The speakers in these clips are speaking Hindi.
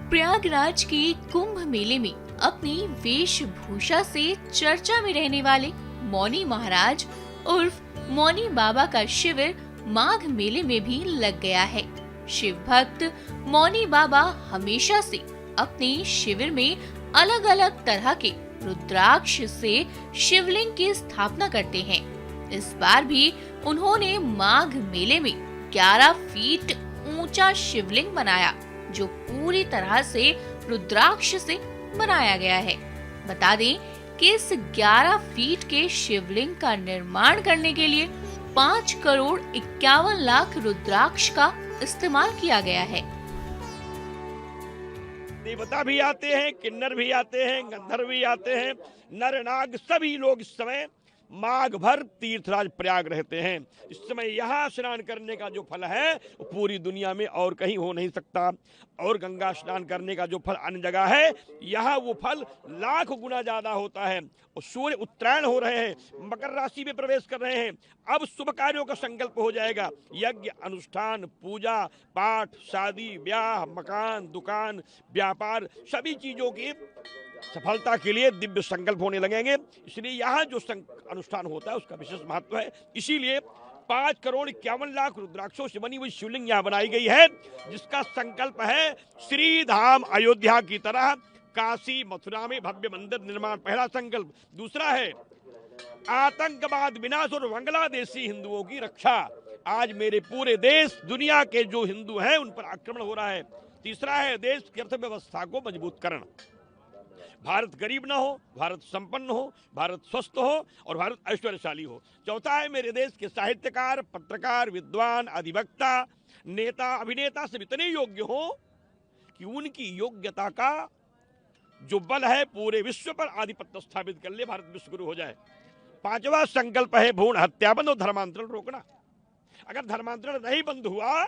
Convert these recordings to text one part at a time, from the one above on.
प्रयागराज के कुंभ मेले में अपनी वेशभूषा से चर्चा में रहने वाले मौनी महाराज उर्फ मौनी बाबा का शिविर माघ मेले में भी लग गया है। शिव भक्त मौनी बाबा हमेशा से अपने शिविर में अलग अलग तरह के रुद्राक्ष से शिवलिंग की स्थापना करते हैं। इस बार भी उन्होंने माघ मेले में 11 फीट ऊंचा शिवलिंग बनाया, जो पूरी तरह से रुद्राक्ष से बनाया गया है। बता दें कि इस 11 फीट के शिवलिंग का निर्माण करने के लिए 5 करोड़ 51 लाख रुद्राक्ष का इस्तेमाल किया गया है। देवता भी आते हैं, किन्नर भी आते हैं, गंधर्व भी आते हैं, नर नाग सभी लोग इस समय माघ भर तीर्थराज प्रयाग रहते हैं। इस समय यहाँ स्नान करने का जो फल है वो पूरी दुनिया में और कहीं हो नहीं सकता। और गंगा स्नान करने का जो फल अन्य जगह है, यहाँ वो फल लाख गुना ज्यादा होता है। और सूर्य उत्तरायण हो रहे हैं, मकर राशि में प्रवेश कर रहे हैं। अब शुभ कार्यों का संकल्प हो जाएगा। यज्ञ, अनुष्ठान, पूजा पाठ, शादी ब्याह, मकान, दुकान, व्यापार, सभी चीजों की सफलता के लिए दिव्य संकल्प होने लगेंगे। इसलिए यहाँ जो अनुष्ठान होता है उसका विशेष महत्व है। इसीलिए 5 करोड़ 51 लाख रुद्राक्षों से बनी हुई शिवलिंग यहाँ बनाई गई है, जिसका संकल्प है श्री धाम अयोध्या की तरह काशी मथुरा में भव्य मंदिर निर्माण, पहला संकल्प। दूसरा है आतंकवाद विनाश और बांग्लादेशी हिंदुओं की रक्षा। आज मेरे पूरे देश दुनिया के जो हिंदू हैं उन पर आक्रमण हो रहा है। तीसरा है देश की अर्थव्यवस्था को मजबूत करना। भारत गरीब ना हो, भारत संपन्न हो, भारत स्वस्थ हो और भारत ऐश्वर्यशाली हो। चौथा है मेरे देश के साहित्यकार, पत्रकार, विद्वान, अधिवक्ता, नेता, अभिनेता सब इतने योग्य हो कि उनकी योग्यता का जो बल है पूरे विश्व पर आधिपत्य स्थापित कर ले, भारत विश्वगुरु हो जाए। पांचवा संकल्प है भ्रूण हत्या बंद और धर्मांतरण रोकना। अगर धर्मांतरण नहीं बंद हुआ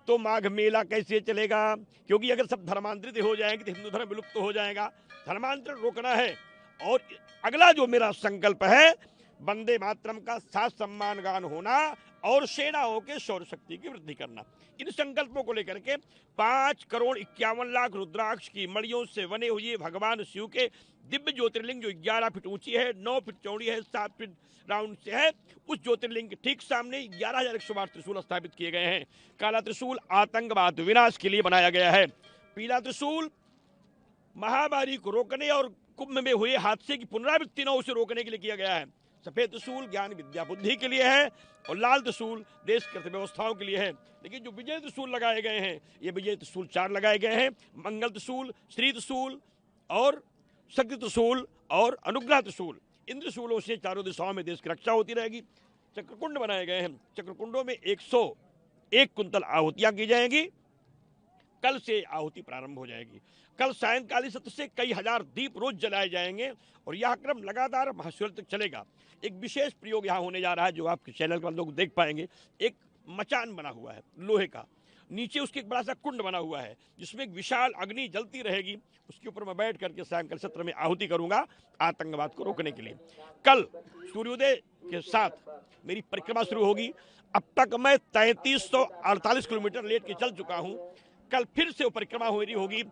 तो माघ मेला कैसे चलेगा? क्योंकि अगर सब धर्मांतरित हो जाएंगे तो हिंदू धर्म विलुप्त हो जाएगा। धर्मांतरण रोकना है। और अगला जो मेरा संकल्प है, वंदे मातरम का साथ सम्मान गान होना और सेनाओं के शौर्य शक्ति की वृद्धि करना। इन संकल्पों को लेकर के 5 करोड़ 51 लाख रुद्राक्ष की मणियों से बने हुए भगवान शिव के दिव्य ज्योतिर्लिंग, जो 11 फीट ऊंची है, 9 फीट चौड़ी है, 7 फीट राउंड से है, उस ज्योतिर्लिंग के ठीक सामने 11,108 त्रिशूल स्थापित किए गए हैं। काला त्रिशूल आतंकवाद विनाश के लिए बनाया गया है। पीला त्रिशूल महामारी को रोकने और कुंभ में हुए हादसे की पुनरावृत्ति न उसे रोकने के लिए किया गया है। सफेद त्रिशूल ज्ञान विद्या बुद्धि के लिए है और लाल त्रिशूल देश की अर्थव्यवस्थाओं के लिए है। लेकिन जो विजय त्रिशूल लगाए गए हैं, ये विजय त्रिशूल 4 लगाए गए हैं। मंगल त्रिशूल, श्री त्रिशूल और शक्ति त्रिशूल और अनुग्रह त्रिशूल। इन त्रिशूलों से चारों दिशाओं में देश की रक्षा होती रहेगी। चक्रकुंड बनाए गए हैं। चक्रकुंडों में 101 कुंतल आहुतियां की जाएंगी। कल से आहुति प्रारंभ हो जाएगी। कल सायंकालीन सत्र से कई हजार दीप रोज जलाए जाएंगे और यह क्रम लगातार महाशिवरात्रि तक चलेगा। एक विशेष प्रयोग यहाँ होने जा रहा है, जो आपके चैनल पर लोग देख पाएंगे। एक मचान बना हुआ है लोहे का, नीचे उसके एक बड़ा सा कुंड बना हुआ है जिसमें एक विशाल अग्नि जलती रहेगी। उसके ऊपर मैं बैठ करके सायंकाल सत्र में आहुति करूंगा आतंकवाद को रोकने के लिए। कल सूर्योदय के साथ मेरी परिक्रमा शुरू होगी। अब तक मैं 3348 किलोमीटर लेट के चल चुका हूं। कल फिर से वो परिक्रमा हो रही होगी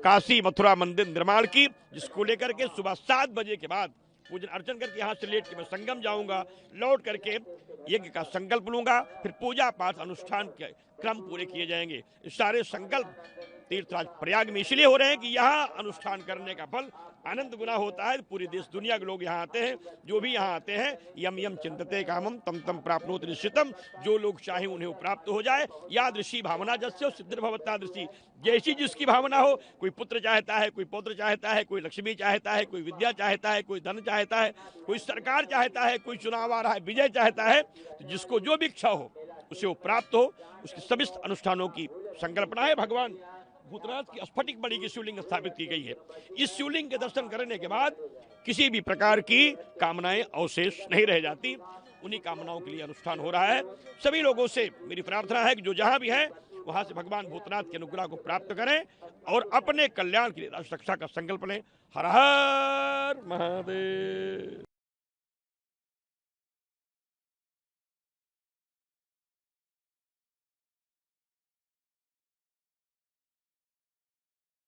काशी मथुरा मंदिर निर्माण की, जिसको लेकर के सुबह 7 बजे के बाद पूजन अर्चन करके यहाँ से लेट के मैं संगम जाऊंगा। लौट करके यज्ञ का संकल्प लूंगा। फिर पूजा पाठ अनुष्ठान के क्रम पूरे किए जाएंगे। इस सारे संकल्प तीर्थराज प्रयाग में इसलिए हो रहे हैं कि यहाँ अनुष्ठान करने का फल अनंत गुना होता है। पूरी देश दुनिया के लोग यहाँ आते हैं। जो भी यहाँ आते हैं, यम यम चिंतते कामम तम तम प्राप्नोति निश्चितम। जो लोग चाहे उन्हें वो प्राप्त हो जाए। यादृशी भावना जस्य सिद्धिर्भवतादृशी। जैसी जिसकी भावना हो, कोई पुत्र चाहता है, कोई पौत्र चाहता है, कोई लक्ष्मी चाहता है, कोई विद्या चाहता है, कोई धन चाहता है, कोई सरकार चाहता है, कोई चुनाव आ रहा है, विजय चाहता है। तो जिसको जो भी इच्छा हो उसे वो प्राप्त हो। उसके सभी अनुष्ठानों की संकल्पना है। भगवान भूतनाथ की स्फटिक मणि की शिवलिंग स्थापित की गई है। इस शिवलिंग के दर्शन करने के बाद किसी भी प्रकार की कामनाएं अवशेष नहीं रह जाती। उन्हीं कामनाओं के लिए अनुष्ठान हो रहा है। सभी लोगों से मेरी प्रार्थना है कि जो जहां भी है वहां से भगवान भूतनाथ के अनुग्रह को प्राप्त करें और अपने कल्याण के लिए राष्ट्र रक्षा का संकल्प लें। हर हर महादेव।